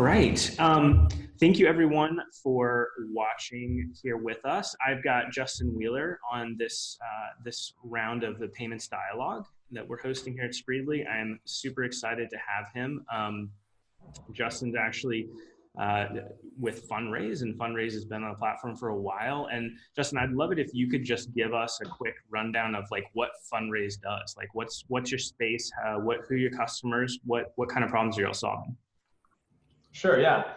right. Thank you everyone for watching here with us. I've got Justin Wheeler on this round of the payments dialogue that we're hosting here at Spreedly. I'm super excited to have him. Justin's actually with Funraise, and Funraise has been on the platform for a while. And Justin, I'd love it if you could just give us a quick rundown of like what Funraise does. Like what's your space? Who are your customers? What kind of problems are y'all solving? Sure, yeah.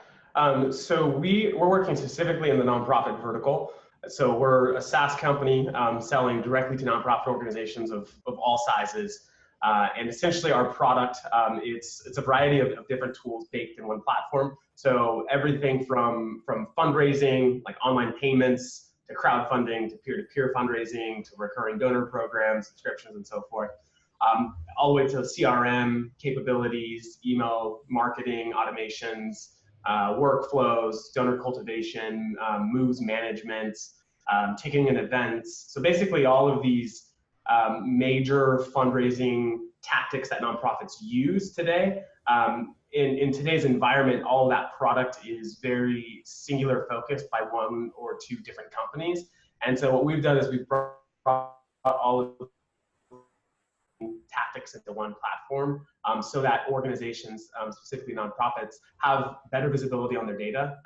So we're working specifically in the nonprofit vertical. So we're a SaaS company selling directly to nonprofit organizations of all sizes. And essentially our product, it's a variety of different tools baked in one platform. So everything from fundraising, like online payments, to crowdfunding, to peer-to-peer fundraising, to recurring donor programs, subscriptions, and so forth. All the way to CRM capabilities, email marketing, automations, workflows, donor cultivation, moves management, ticketing and events. So basically all of these major fundraising tactics that nonprofits use today. In today's environment, all of that product is very singular focused by one or two different companies. And so what we've done is we've brought all of tactics into one platform so that organizations, specifically nonprofits, have better visibility on their data.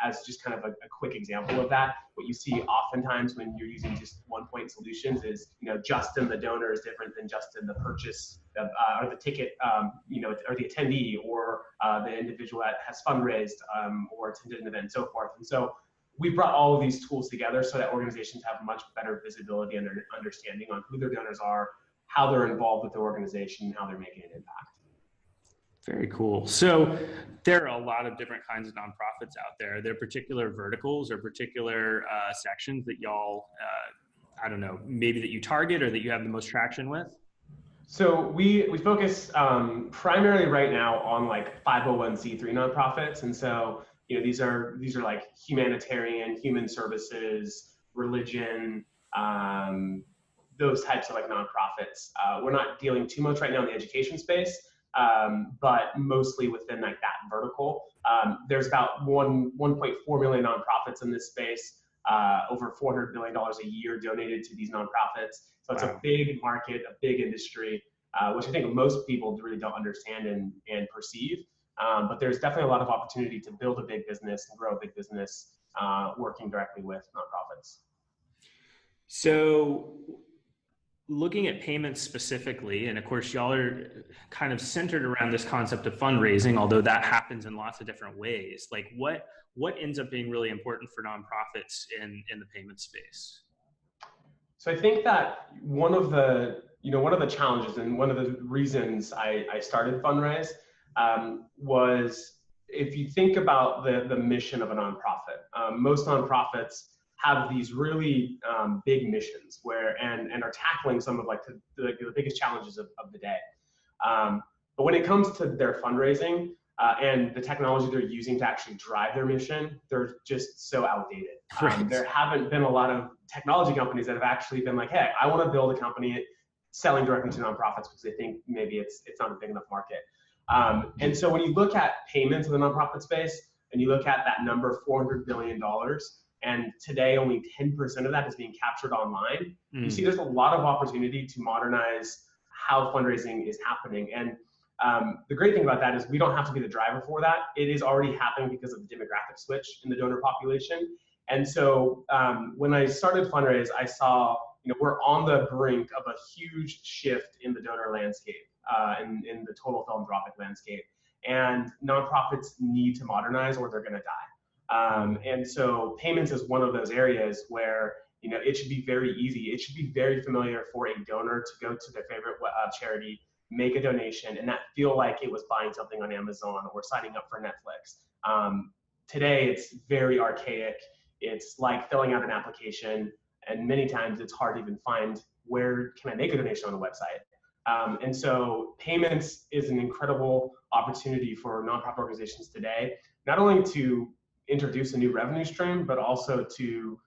As just kind of a quick example of that, what you see oftentimes when you're using just one-point solutions is, Justin the donor is different than Justin the purchase or the ticket, or the attendee, or the individual that has fundraised or attended an event, and so forth. And so we brought all of these tools together so that organizations have much better visibility and understanding on who their donors are, how they're involved with the organization, and how they're making an impact. Very cool. So there are a lot of different kinds of nonprofits out there. Are there particular verticals or particular sections that y'all, I don't know, maybe that you target or that you have the most traction with? So we focus primarily right now on like 501c3 nonprofits. And so, these are like humanitarian, human services, religion, those types of like nonprofits. We're not dealing too much right now in the education space, but mostly within like that vertical. There's about 1.4 million nonprofits in this space, over $400 billion a year donated to these nonprofits. So it's a big market, a big industry, which I think most people really don't understand and perceive. But there's definitely a lot of opportunity to build a big business and grow a big business working directly with nonprofits. So looking at payments specifically, and of course y'all are kind of centered around this concept of fundraising, although that happens in lots of different ways. Like what ends up being really important for nonprofits in the payment space? So I think that one of the challenges and one of the reasons I started Funraise was, if you think about the mission of a nonprofit, most nonprofits have these really big missions and are tackling some of like the biggest challenges of the day. But when it comes to their fundraising and the technology they're using to actually drive their mission, they're just so outdated. There haven't been a lot of technology companies that have actually been like, hey, I want to build a company selling directly to nonprofits because they think maybe it's not a big enough market. And so when you look at payments in the nonprofit space and you look at that number, $400 billion, and today only 10% of that is being captured online, you see there's a lot of opportunity to modernize how fundraising is happening. And the great thing about that is we don't have to be the driver for that. It is already happening because of the demographic switch in the donor population. And so when I started Funraise, I saw we're on the brink of a huge shift in the donor landscape, in the total philanthropic landscape. And nonprofits need to modernize or they're going to die. And so payments is one of those areas where it should be very easy. It should be very familiar for a donor to go to their favorite charity, make a donation, and not feel like it was buying something on Amazon or signing up for Netflix. Today, it's very archaic. It's like filling out an application, and many times it's hard to even find where can I make a donation on a website. And so payments is an incredible opportunity for nonprofit organizations today, not only to introduce a new revenue stream, but also to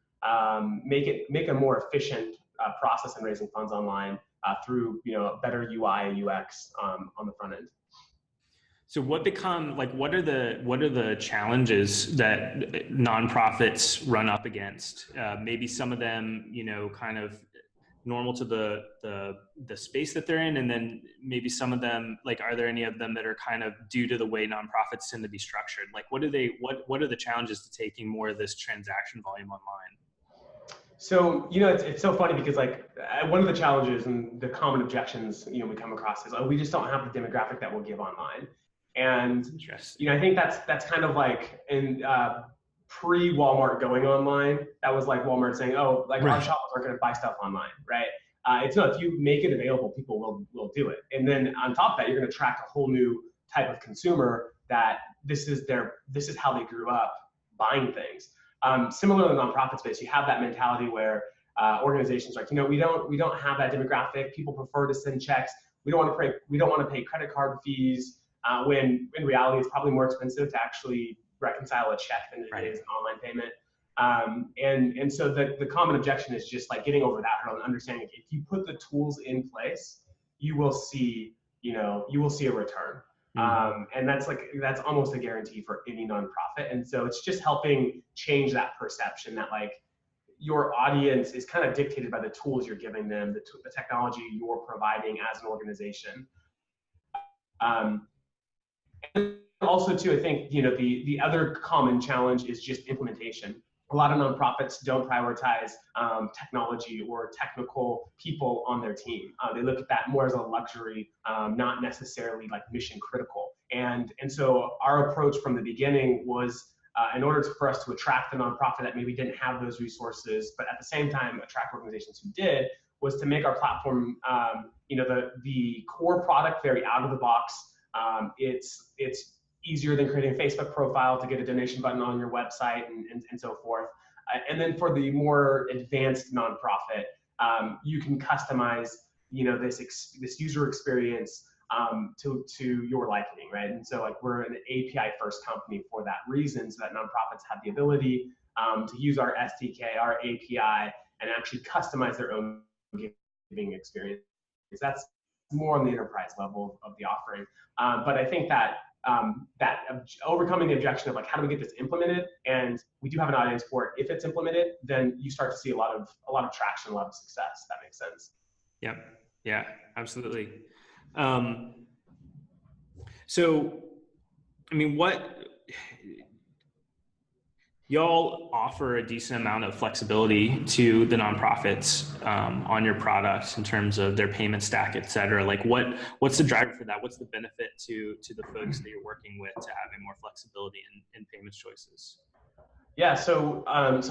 make a more efficient process in raising funds online through a better UI and UX on the front end. So what are the challenges that nonprofits run up against? Maybe some of them, kind of normal to the space that they're in, and then maybe some of them, like, are there any of them that are kind of due to the way nonprofits tend to be structured? Like, what are the challenges to taking more of this transaction volume online? So, it's so funny because one of the challenges and the common objections, we come across is, oh, we just don't have the demographic that we'll give online. And, I think that's kind of like in pre-Walmart going online, that was like Walmart saying, oh, like our shoppers aren't going to buy stuff online, right? It's not, if you make it available, people will do it. And then on top of that, you're going to attract a whole new type of consumer that this is how they grew up buying things. Similar in the nonprofit space, you have that mentality where organizations are like, we don't have that demographic. People prefer to send checks. We don't want to pay credit card fees. When in reality, it's probably more expensive to actually reconcile a check than it is an online payment. And so the common objection is just like getting over that hurdle and understanding if you put the tools in place, you will see a return. And that's almost a guarantee for any nonprofit. And so it's just helping change that perception that like your audience is kind of dictated by the tools you're giving them, the technology you're providing as an organization. And also too, I think, the other common challenge is just implementation. A lot of nonprofits don't prioritize technology or technical people on their team. They look at that more as a luxury, not necessarily like mission critical. And so our approach from the beginning was, in order for us to attract the nonprofit that maybe didn't have those resources, but at the same time attract organizations who did, was to make our platform, the core product very out of the box. It's easier than creating a Facebook profile to get a donation button on your website and so forth. And then for the more advanced nonprofit, you can customize, this user experience to your liking, right? And so like we're an API first company for that reason, so that nonprofits have the ability to use our SDK, our API, and actually customize their own giving experience. That's more on the enterprise level of the offering. But I think that overcoming the objection of like, how do we get this implemented? And we do have an audience for it. If it's implemented, then you start to see a lot of traction, a lot of success. That makes sense. Yep. Yeah, absolutely. So, I mean, y'all offer a decent amount of flexibility to the nonprofits on your products in terms of their payment stack, et cetera. Like what's the driver for that? What's the benefit to the folks that you're working with to having more flexibility in payments choices? Yeah, so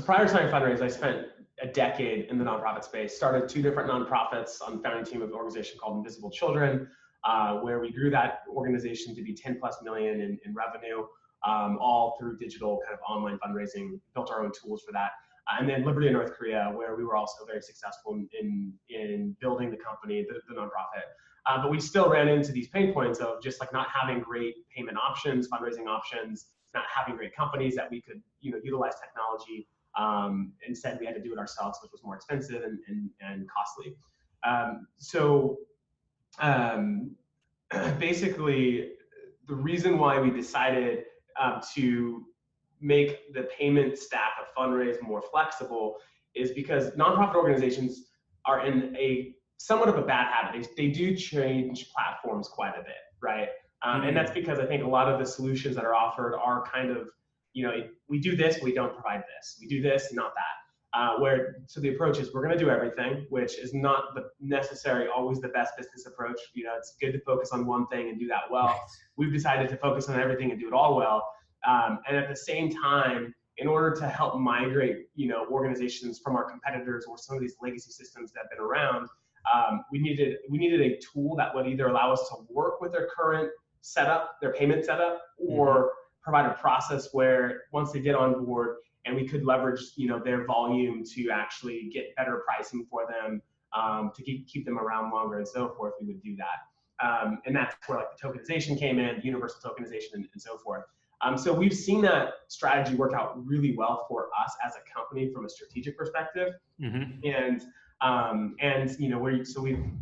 prior to starting Funraise, I spent a decade in the nonprofit space, started 2 different nonprofits on the founding team of an organization called Invisible Children, where we grew that organization to be 10+ million in revenue. All through digital kind of online fundraising, built our own tools for that. And then Liberty in North Korea, where we were also very successful in building the company, the nonprofit. But we still ran into these pain points of just like not having great payment options, fundraising options, not having great companies that we could utilize technology. Instead, we had to do it ourselves, which was more expensive and costly. Basically, the reason why we decided to make the payment stack of Funraise more flexible is because nonprofit organizations are in a somewhat of a bad habit. They do change platforms quite a bit, right? And that's because I think a lot of the solutions that are offered are kind of, we do this, we don't provide this. We do this, not that. So the approach is we're going to do everything, which is not necessarily always the best business approach. It's good to focus on one thing and do that well. Right. We've decided to focus on everything and do it all well. And at the same time, in order to help migrate, organizations from our competitors or some of these legacy systems that have been around, we needed a tool that would either allow us to work with their current setup, their payment setup, or provide a process where once they get on board, and we could leverage, their volume to actually get better pricing for them, to keep them around longer and so forth. We would do that, and that's where like the tokenization came in, universal tokenization, and so forth. So we've seen that strategy work out really well for us as a company from a strategic perspective, and And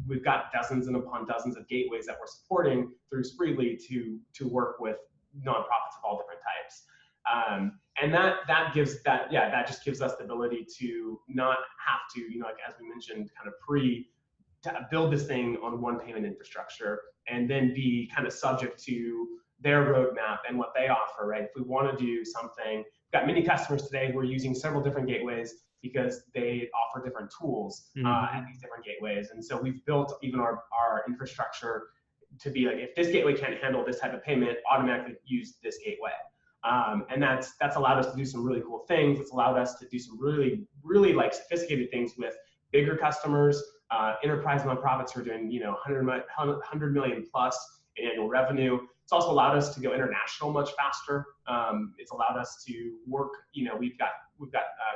we've got dozens and upon dozens of gateways that we're supporting through Spreedly to work with nonprofits of all different types. And that just gives us the ability to not have to, like as we mentioned, kind of to build this thing on one payment infrastructure and then be kind of subject to their roadmap and what they offer, right? If we want to do something, we've got many customers today who are using several different gateways because they offer different tools at these different gateways. And so we've built even our infrastructure to be like, if this gateway can't handle this type of payment, automatically use this gateway. And that's allowed us to do some really cool things. It's allowed us to do some really, really like sophisticated things with bigger customers, enterprise nonprofits who are doing, 100 million plus in annual revenue. It's also allowed us to go international much faster. It's allowed us to work, we've got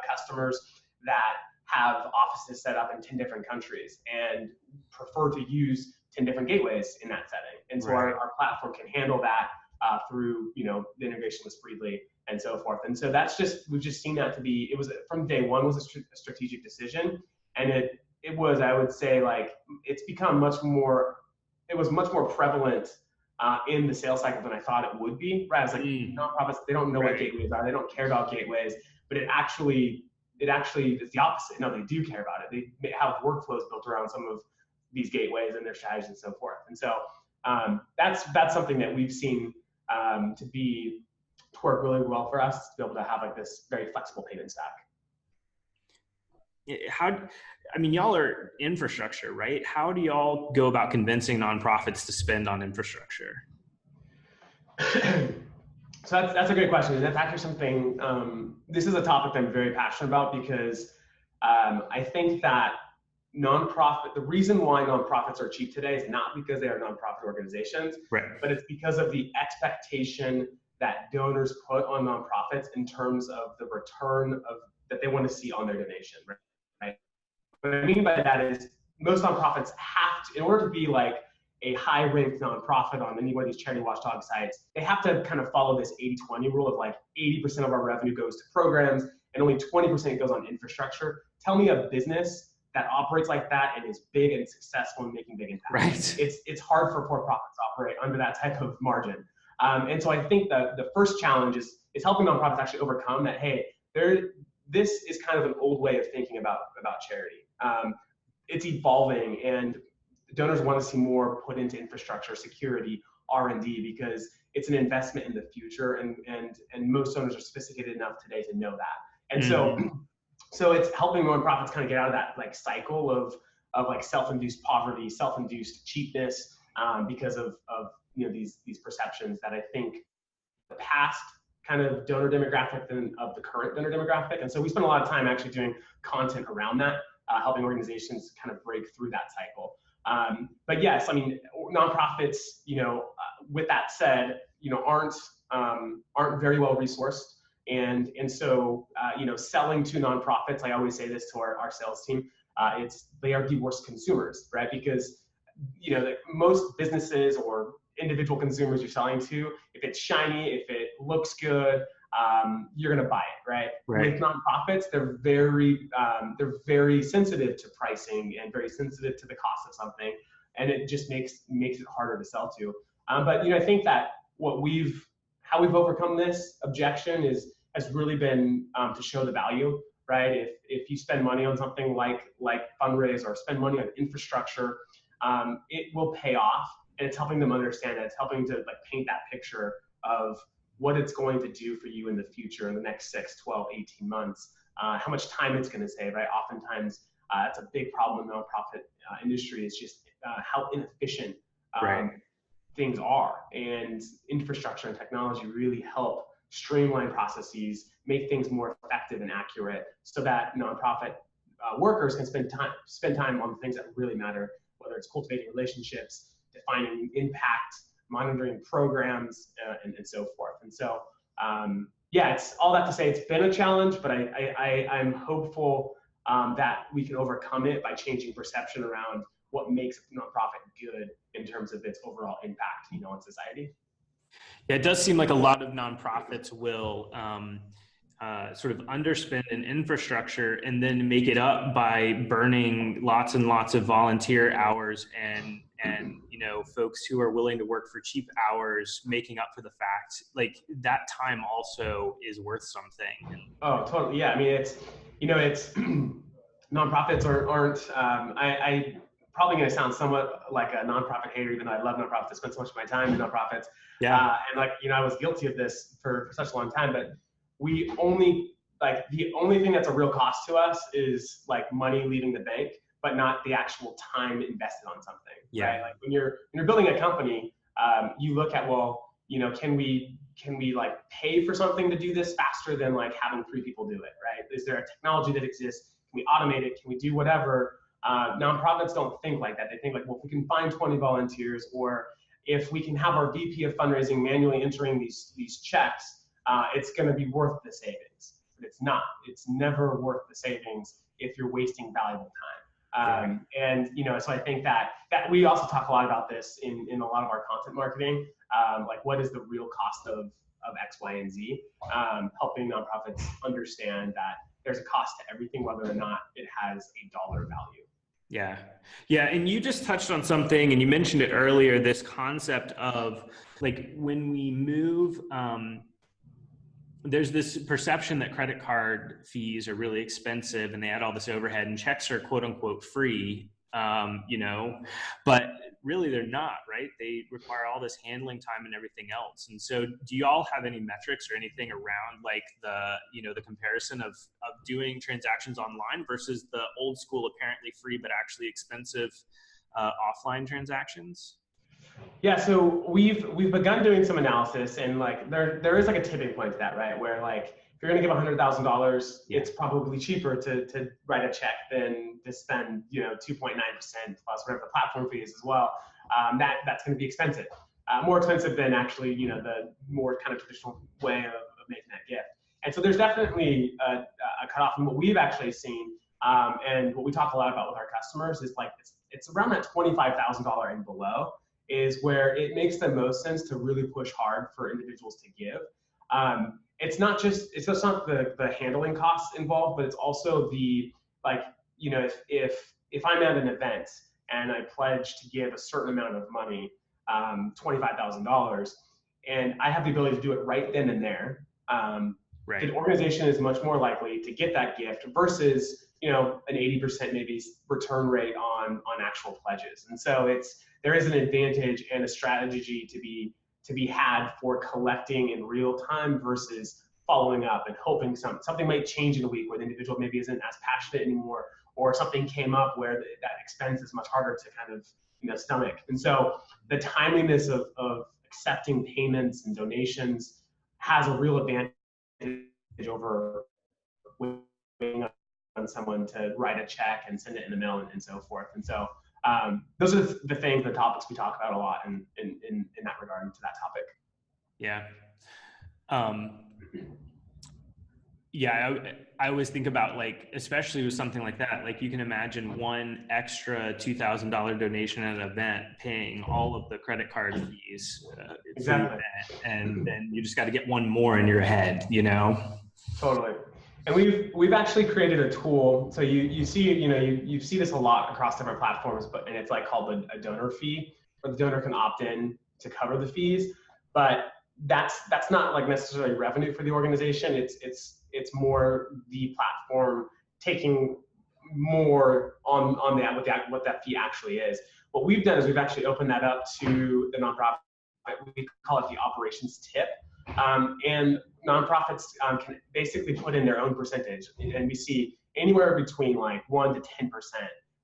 customers that have offices set up in 10 different countries and prefer to use 10 different gateways in that setting. And so our platform can handle that through, the integration with Spreedly and so forth. And so we've just seen that to be, it was from day one was a strategic decision. And it was, I would say, like, it's become much more prevalent in the sales cycle than I thought it would be. Right? I was like, nonprofits, they don't know what gateways are. They don't care about gateways, but it actually is the opposite. No, they do care about it. They have workflows built around some of these gateways and their strategies and so forth. And so that's something that we've seen to work really well for us, to be able to have like this very flexible payment stack. Y'all are infrastructure, right? How do y'all go about convincing nonprofits to spend on infrastructure? So that's a great question. And that's actually something, this is a topic that I'm very passionate about because I think that the reason why nonprofits are cheap today is not because they are nonprofit organizations, but it's because of the expectation that donors put on nonprofits in terms of the return that they want to see on their donation, right? What I mean by that is most nonprofits have to, in order to be like a high-ranked nonprofit on any one of these charity watchdog sites, they have to kind of follow this 80-20 rule of like 80% of our revenue goes to programs and only 20% goes on infrastructure. Tell me a business that operates like that and is big and successful and making big impact. Right. It's hard for for-profits to operate under that type of margin. And so I think that the first challenge is helping nonprofits actually overcome that, hey, this is kind of an old way of thinking about charity. It's evolving, and donors want to see more put into infrastructure, security, R&D, because it's an investment in the future, and most donors are sophisticated enough today to know that. And so it's helping nonprofits kind of get out of that like cycle of like self-induced poverty, self-induced cheapness, because of these perceptions that I think the past kind of donor demographic than of the current donor demographic. And so we spend a lot of time actually doing content around that, helping organizations kind of break through that cycle. But yes, nonprofits, with that said, aren't very well resourced. And so, selling to nonprofits, I always say this to our sales team, they are the worst consumers, right? Because, most businesses or individual consumers you're selling to, if it's shiny, if it looks good, you're going to buy it, right? With nonprofits, they're very sensitive to pricing and very sensitive to the cost of something. And it just makes it harder to sell to. But, I think that how we've overcome this objection has really been to show the value, right? If you spend money on something like Funraise or spend money on infrastructure, it will pay off, and it's helping them understand that. It's helping to like paint that picture of what it's going to do for you in the future, in the next 6, 12, 18 months, how much time it's going to save, right? Oftentimes, that's a big problem in the nonprofit industry, is just how inefficient things are. And infrastructure and technology really help streamline processes, make things more effective and accurate, so that nonprofit workers can spend time on the things that really matter, whether it's cultivating relationships, defining impact, monitoring programs, and so forth. And so, it's all that to say it's been a challenge, but I'm hopeful that we can overcome it by changing perception around what makes a nonprofit good in terms of its overall impact, on society. Yeah, it does seem like a lot of nonprofits will sort of underspend in infrastructure and then make it up by burning lots and lots of volunteer hours and folks who are willing to work for cheap hours, making up for the fact like that time also is worth something. Oh, totally. Yeah. I mean, it's nonprofits aren't. I probably going to sound somewhat like a nonprofit hater, even though I love nonprofits. I spend so much of my time in nonprofits. Yeah. And I was guilty of this for such a long time, but the only thing that's a real cost to us is like money leaving the bank, but not the actual time invested on something. Yeah. Right? Like when you're building a company, you look at, well, can we like pay for something to do this faster than like having 3 people do it, right? Is there a technology that exists? Can we automate it? Can we do whatever? Nonprofits don't think like that. They think like, well, if we can find 20 volunteers, or if we can have our VP of fundraising manually entering these checks, it's going to be worth the savings. But it's not. It's never worth the savings if you're wasting valuable time. And so I think that we also talk a lot about this in a lot of our content marketing. Like, what is the real cost of X, Y, and Z? Helping nonprofits understand that there's a cost to everything, whether or not it has a dollar value. Yeah. Yeah. And you just touched on something, and you mentioned it earlier, this concept of like when we move, there's this perception that credit card fees are really expensive and they add all this overhead, and checks are quote unquote free, but really they're not, right? They require all this handling time and everything else. And so do you all have any metrics or anything around like the comparison of doing transactions online versus the old school, apparently free, but actually expensive offline transactions? Yeah, so we've begun doing some analysis, and like there is like a tipping point to that, right? Where like if you're going to give $100,000, it's probably cheaper to write a check than to spend 2.9% plus whatever the platform fee is as well. That's going to be expensive, more expensive than actually the more kind of traditional way of making that gift. And so there's definitely a cutoff. And what we've actually seen, and what we talk a lot about with our customers, is like it's around that $25,000 and below is where it makes the most sense to really push hard for individuals to give. It's not not the handling costs involved, but it's also the if I'm at an event and I pledge to give a certain amount of money, $25,000, and I have the ability to do it right then and there, the organization is much more likely to get that gift versus an 80% maybe return rate on actual pledges. And so there is an advantage and a strategy to be had for collecting in real time versus following up and hoping something might change in a week where the individual maybe isn't as passionate anymore, or something came up where that expense is much harder to kind of stomach. And so the timeliness of accepting payments and donations has a real advantage over waiting on someone to write a check and send it in the mail and so forth. And so those are the things, the topics we talk about a lot in that regard to that topic. Yeah. I always think about like, especially with something like that, like you can imagine one extra $2,000 donation at an event paying all of the credit card fees. Exactly. And then you just got to get one more in your head, Totally. And we've actually created a tool. So you see this a lot across different platforms, and it's like called a donor fee, where the donor can opt in to cover the fees. But that's not like necessarily revenue for the organization. It's more the platform taking more on what that fee actually is. What we've done is we've actually opened that up to the nonprofit. We call it the operations tip. And nonprofits can basically put in their own percentage, and we see anywhere between like 1% to 10%,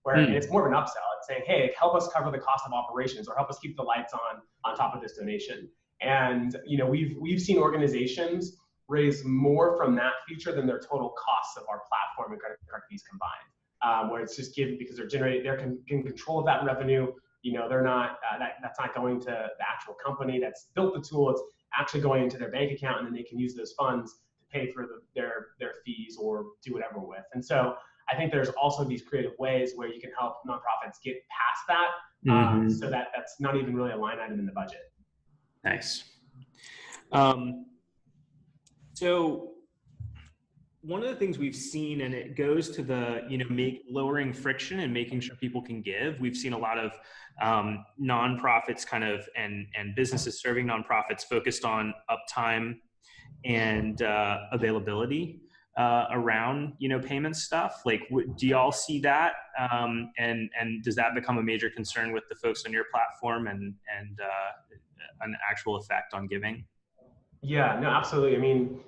where it's more of an upsell. It's saying, hey, help us cover the cost of operations, or help us keep the lights on top of this donation. And we've seen organizations raise more from that feature than their total costs of our platform and credit card fees combined. Where it's just given because they're in control of that revenue. They're not that's not going to the actual company that's built the tool. It's actually going into their bank account, and then they can use those funds to pay for their fees or do whatever with. And so I think there's also these creative ways where you can help nonprofits get past that, so that that's not even really a line item in the budget. Nice. So one of the things we've seen, and it goes to the, lowering friction and making sure people can give. We've seen a lot of nonprofits and businesses serving nonprofits focused on uptime and availability around, payment stuff. Like, do y'all see that? And does that become a major concern with the folks on your platform and an actual effect on giving? Yeah, no, absolutely. I mean,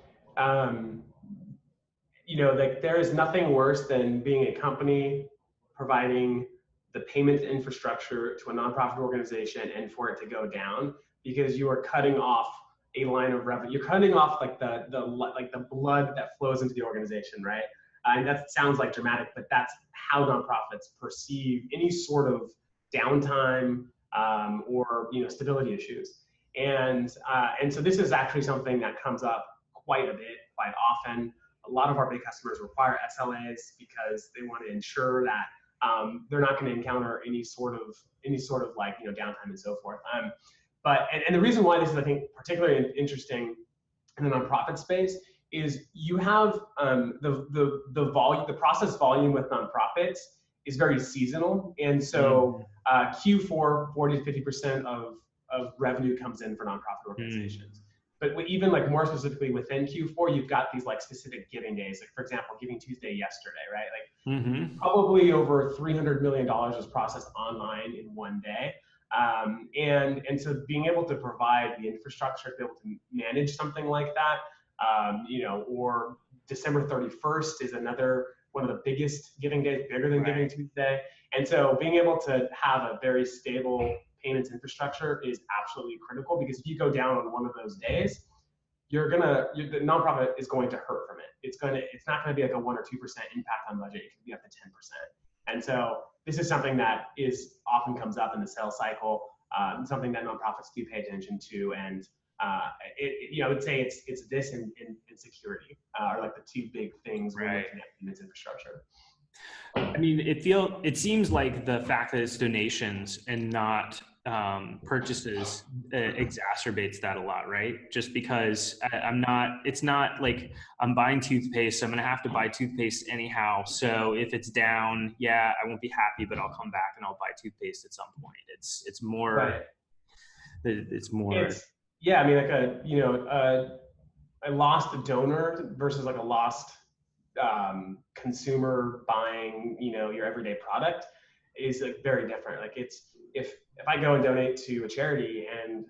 like there is nothing worse than being a company providing the payment infrastructure to a nonprofit organization and for it to go down because you are cutting off a line of revenue. You're cutting off like the blood that flows into the organization, right? And that sounds like dramatic, but that's how nonprofits perceive any sort of downtime or stability issues. And so this is actually something that comes up quite a bit, quite often. A lot of our big customers require SLAs because they want to ensure that they're not going to encounter any sort of like downtime and so forth. But the reason why this is, I think, particularly interesting in the nonprofit space is you have the volume, the process volume with nonprofits is very seasonal, and so Q4 40 to 50% of revenue comes in for nonprofit organizations. But even like more specifically within Q4, you've got these like specific giving days. Like for example, Giving Tuesday yesterday, right? Like probably over $300 million was processed online in one day. And so being able to provide the infrastructure to be able to manage something like that, or December 31st is another one of the biggest giving days, bigger than Giving Tuesday. And so being able to have a very stable payments infrastructure is absolutely critical, because if you go down on one of those days, the nonprofit is going to hurt from it. It's not going to be like a 1 or 2% impact on budget. It could be up to 10%. And so this is something that often comes up in the sales cycle, something that nonprofits do pay attention to. And I would say it's this and security are like the two big things when looking at payments infrastructure. I mean, it seems like the fact that it's donations and not purchases exacerbates that a lot, right? Just because it's not like I'm buying toothpaste, so I'm gonna have to buy toothpaste anyhow. So if it's down, I won't be happy, but I'll come back and I'll buy toothpaste at some point. It's more, right. It's more. I mean, like a lost donor versus like a lost consumer buying, your everyday product is like very different. Like if I go and donate to a charity and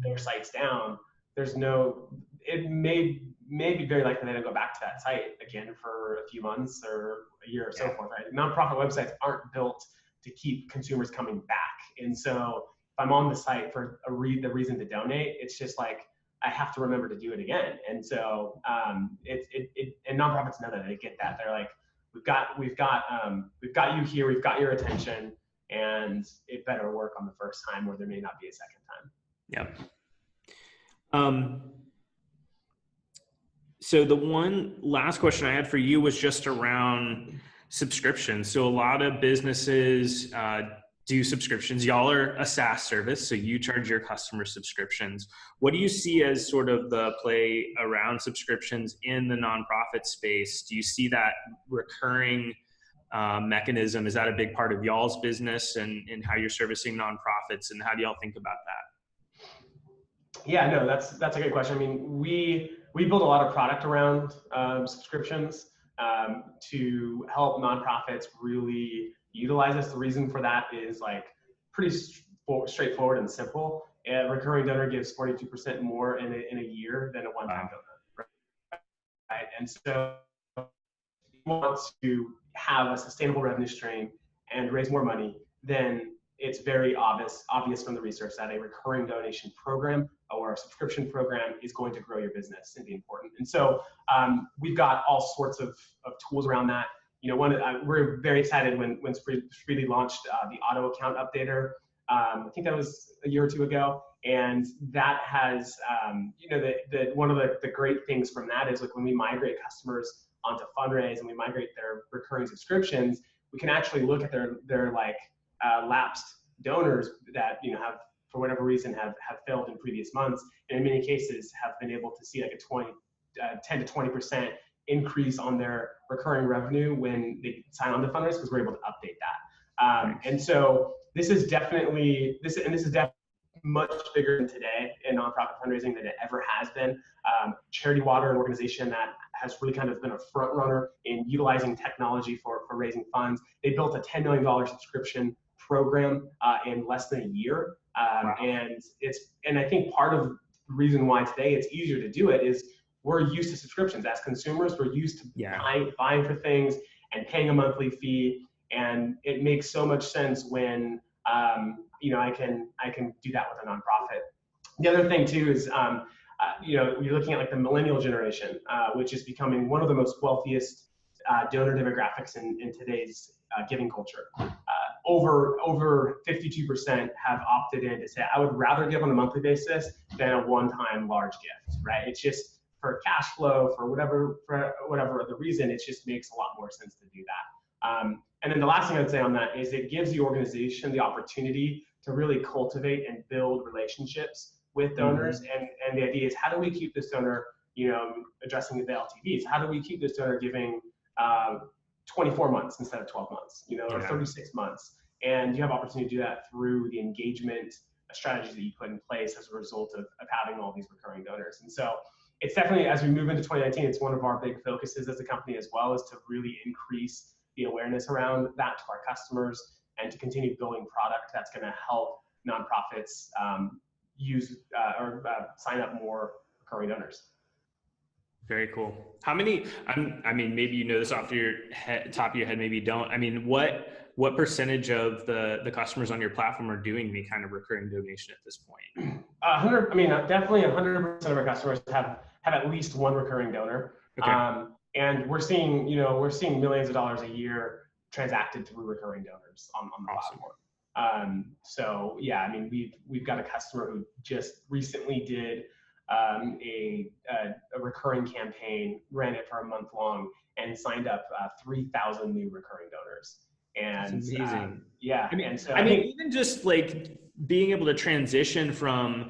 their site's down, it may be very likely they don't go back to that site again for a few months or a year or so forth, right? Nonprofit websites aren't built to keep consumers coming back. And so if I'm on the site for the reason to donate, it's just like, I have to remember to do it again. And so and nonprofits know that. They get that. They're like, we've got you here, we've got your attention, and it better work on the first time, or there may not be a second time. Yeah. So the one last question I had for you was just around subscriptions. So a lot of businesses do subscriptions. Y'all are a SaaS service, so you charge your customers subscriptions. What do you see as sort of the play around subscriptions in the nonprofit space? Do you see that recurring mechanism? Is that a big part of y'all's business and how you're servicing nonprofits, and how do y'all think about that? Yeah, no, that's a good question. I mean, we build a lot of product around subscriptions to help nonprofits really utilize this. The reason for that is like pretty straightforward and simple. A recurring donor gives 42% more in a year than a one-time donor, right? And so if you want to have a sustainable revenue stream and raise more money, then it's very obvious from the research that a recurring donation program or a subscription program is going to grow your business and be important. And so we've got all sorts of tools around that. We're very excited when Spreedly launched the auto account updater. I think that was a year or two ago, and that has, one of the great things from that is like when we migrate customers onto Funraise and we migrate their recurring subscriptions, we can actually look at their lapsed donors that have for whatever reason have failed in previous months, and in many cases have been able to see like a 10 to 20% increase on their recurring revenue when they sign on to Fundraise, because we're able to update that. And so this is definitely much bigger than today in nonprofit fundraising than it ever has been. Charity Water, an organization that has really kind of been a front runner in utilizing technology for raising funds. They built a $10 million subscription program in less than a year. Wow. And I think part of the reason why today it's easier to do it is we're used to subscriptions. As consumers, we're used to buying for things and paying a monthly fee. And it makes so much sense when I can do that with a nonprofit. The other thing too is you're looking at like the millennial generation, which is becoming one of the most wealthiest donor demographics in today's giving culture. Over 52% have opted in to say, I would rather give on a monthly basis than a one-time large gift, right? It's just for cash flow, for whatever other reason, it just makes a lot more sense to do that. And then the last thing I'd say on that is it gives the organization the opportunity to really cultivate and build relationships with donors. And the idea is, how do we keep this donor, addressing the LTVs? How do we keep this donor giving 24 months instead of 12 months, or 36 months? And you have opportunity to do that through the engagement strategies that you put in place as a result of having all these recurring donors. And so it's definitely, as we move into 2019, it's one of our big focuses as a company as well, is to really increase the awareness around that to our customers and to continue building product that's going to help nonprofits use or sign up more recurring donors. Very cool. How many, maybe you know this off your top of your head, maybe you don't. I mean, what percentage of the customers on your platform are doing the kind of recurring donation at this point? Definitely 100% of our customers have at least one recurring donor. Okay. And we're seeing millions of dollars a year transacted through recurring donors on the platform. So yeah, we've got a customer who just recently did a recurring campaign, ran it for a month long, and signed up 3,000 new recurring donors. And that's amazing. Even just like being able to transition from,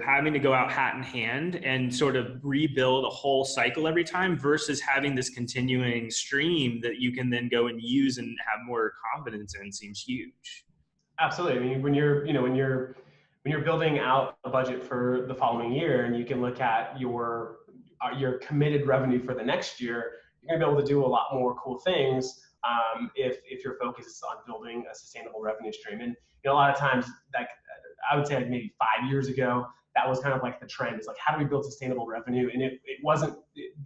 having to go out hat in hand and sort of rebuild a whole cycle every time versus having this continuing stream that you can then go and use and have more confidence in seems huge. Absolutely. When you're building out a budget for the following year, and you can look at your committed revenue for the next year, you're gonna be able to do a lot more cool things if your focus is on building a sustainable revenue stream. And a lot of times, like I would say, like maybe 5 years ago, that was kind of like the trend. It's like, how do we build sustainable revenue? And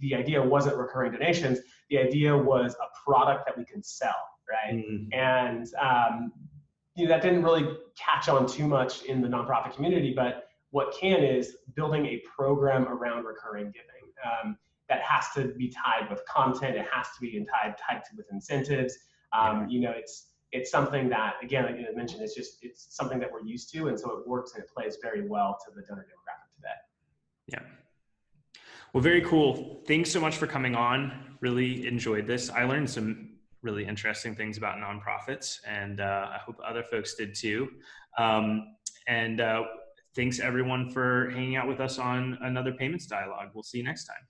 the idea wasn't recurring donations. The idea was a product that we can sell, right? And that didn't really catch on too much in the nonprofit community, but what can is building a program around recurring giving that has to be tied with content. It has to be tied with incentives. It's something that, again, like I mentioned, it's something that we're used to, and so it works and it plays very well to the donor demographic today. Yeah. Well, very cool. Thanks so much for coming on. Really enjoyed this. I learned some really interesting things about nonprofits, and I hope other folks did too. And thanks everyone for hanging out with us on another payments dialogue. We'll see you next time.